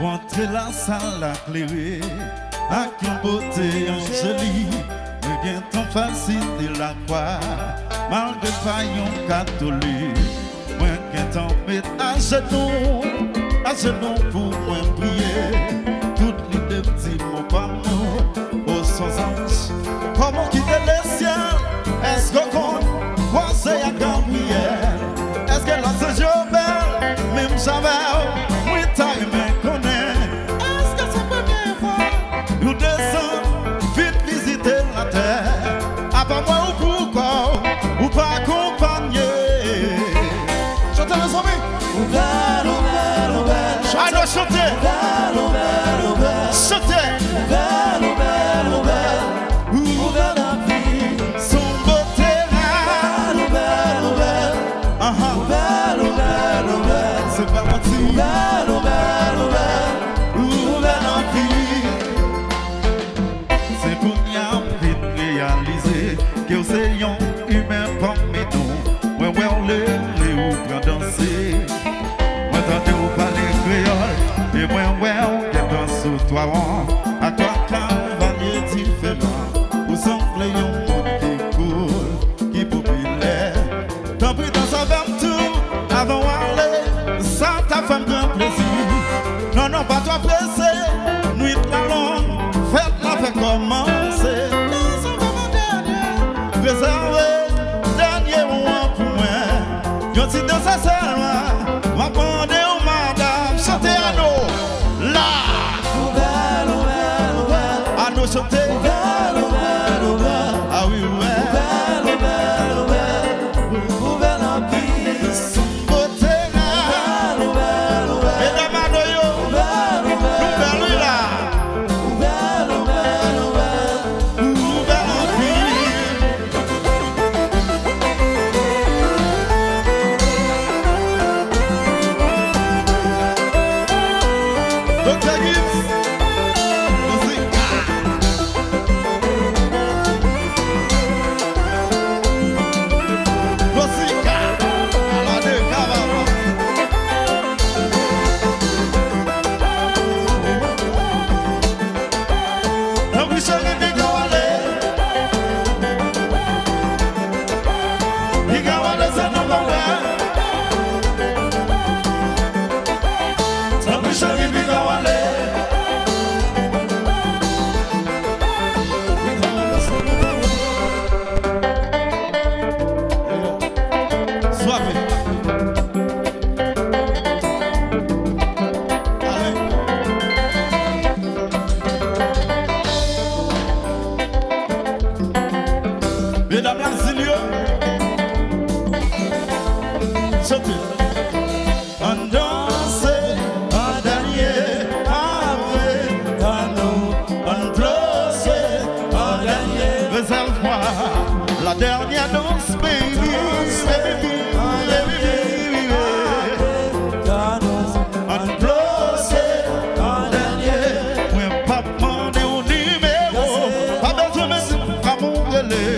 Entrer la salle à clairer, avec une beauté enjolie, mais bien ton facile la croix, malgré paillon catholique, moi qu'un temps met à genoux pour moi prier, toutes les deux petits mots par mots, aux sans anges, comment quitter le ciel, est-ce qu'on compte, croiser à Gabriel, est-ce que la Saint-Jobel, même jamais, oui t'as aimé. Nous descendons, vite visiter la terre. À part moi ou pourquoi, ou pas accompagner. Chantez les amis. Ouvert, ouvert, ouvert. Allons chanter. Ouvert, ouvert, ouvert. Chantez. Ouvert, ouvert, ouvert. Ouvert la vie. Son beau terrain. Ouvert, ouvert. Ouvert, ouvert, ouvert. C'est pas menti. Ouvert, ouvert, ouvert. Ouvert la vie. C'est pour y avoir réalisé que vous êtes humain parmi nous. Ouais, ouais, on les ou prend danser. Moi, t'entends vous parler créole. Et moi, ouais, on est dans ce toit. À toi, cavalier différent. Vous semblez un monde qui coule, qui populaire. Tant pis dans sa tout avant d'aller. Ça, ta femme d'un plaisir. Non, non, pas toi pressé. Nuit la longue. Faites la fait commencer. Dans un moment dernier, réservé, dernier moment pour moi. Yo si dans sa salle, m'a demandé aux madame, chantez à nous, là. Ouvert, ouvert, ouvert. À nous chanter. Ouvert, ouvert, ouvert. Ah oui, ouais. Ouvert, ouvert, ouvert. Ouvert la vie. Son beauté là. Ouvert, ouvert. Mesdames, Adoyo. Ouvert, ouvert. Nous belle là. Ouvert, ouvert, ouvert. Ouvert la vie. Dr. Gibbs, musique. Musique. Alors, deux camarades. Don't be shy, let me go ale. You got one that's a number one. Don't be shy, let me go ale. Suave. Allez. Mesdames, Lanzilio, chantez. On danse, on dernier, après, on place, on dernier. Réserve-moi la dernière danse, baby, baby, baby, on place, on dernier. Ouais, pas demander au numéro, pas besoin de me faire mon relais.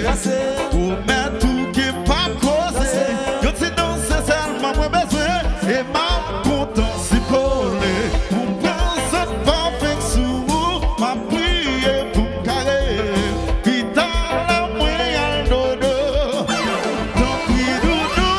Ou mettre tout qui est pas causé. Yo si danser seulement moi besoin. Et ma content si collé. Pour penser pas fait sous ma prière pour carré. Qui t'a la moyenne dodo. Tant pis doudou.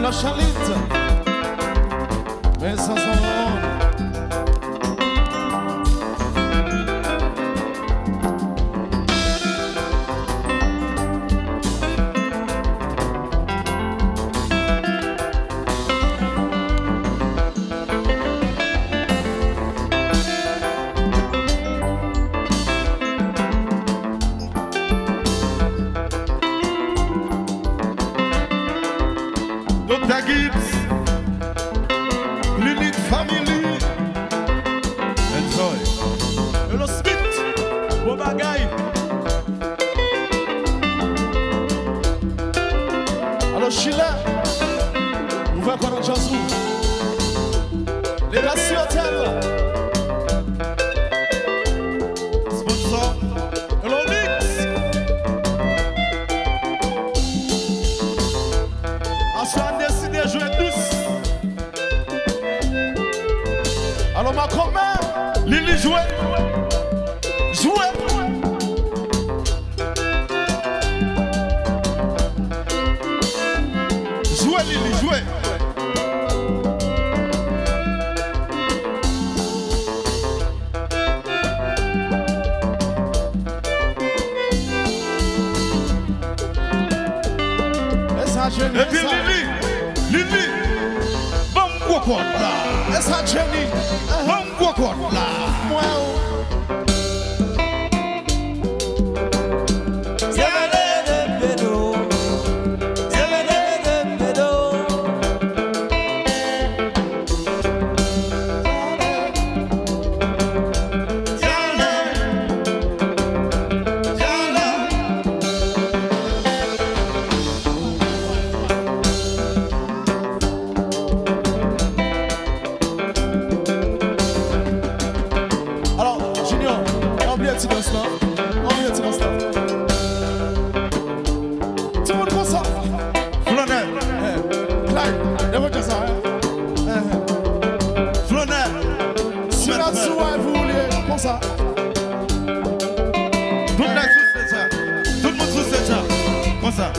Alors Charlotte, mais ça s'en va. Dr. Gibbs, Clinic Family. Enjoy. Hello Smith, bon bagaille. Alors Sheila, nous voyons qu'on a Jazou. Legacy Hotel. Sponsor. Hello Mix. Assoir décidé de jouer tous. Alors ma commère, Lily jouet. jouez. Jouet Lily, jouet. Essa Jenny, Et puis Lily, bon quoi là. essa Jenny, Bon quoi là. moi. Alors, Junior, oublie un petit instant. Oublie un petit instant. Tout le monde prend ça. Flonel, Clyde, il faut dire ça. Flonel. Si la dessous, vous voulez, prends ça. Tout le monde sous ça. Tout le monde sous ça. Comme ça.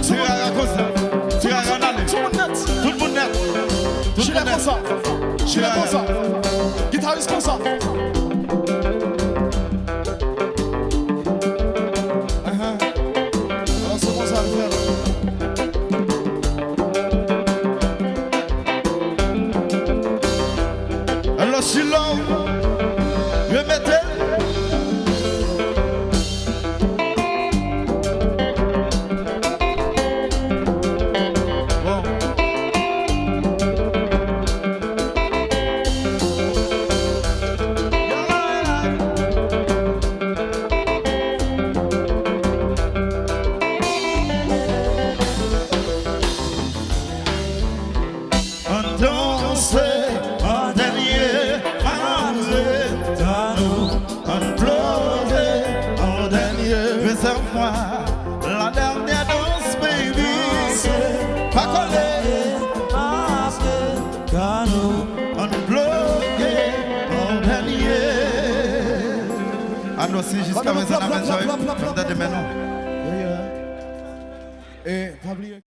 Tirara comme ça. Tirara d'aller. Tout le monde net. Tout le monde net. Tout le Gilet monde comme net. ça. Gilet comme ça. Guitariste comme ça. Alors c'est comme ça le faire. Alors silence, remettez. Bon. On danse en dernier, on pleurait en dernier. Réserve-moi la dernière danse, baby. Pas collé, on pleurait en dernier. Ah non, si jusqu'à présent, on a enjoy. Comme ça, demain, non. Et pas oublier.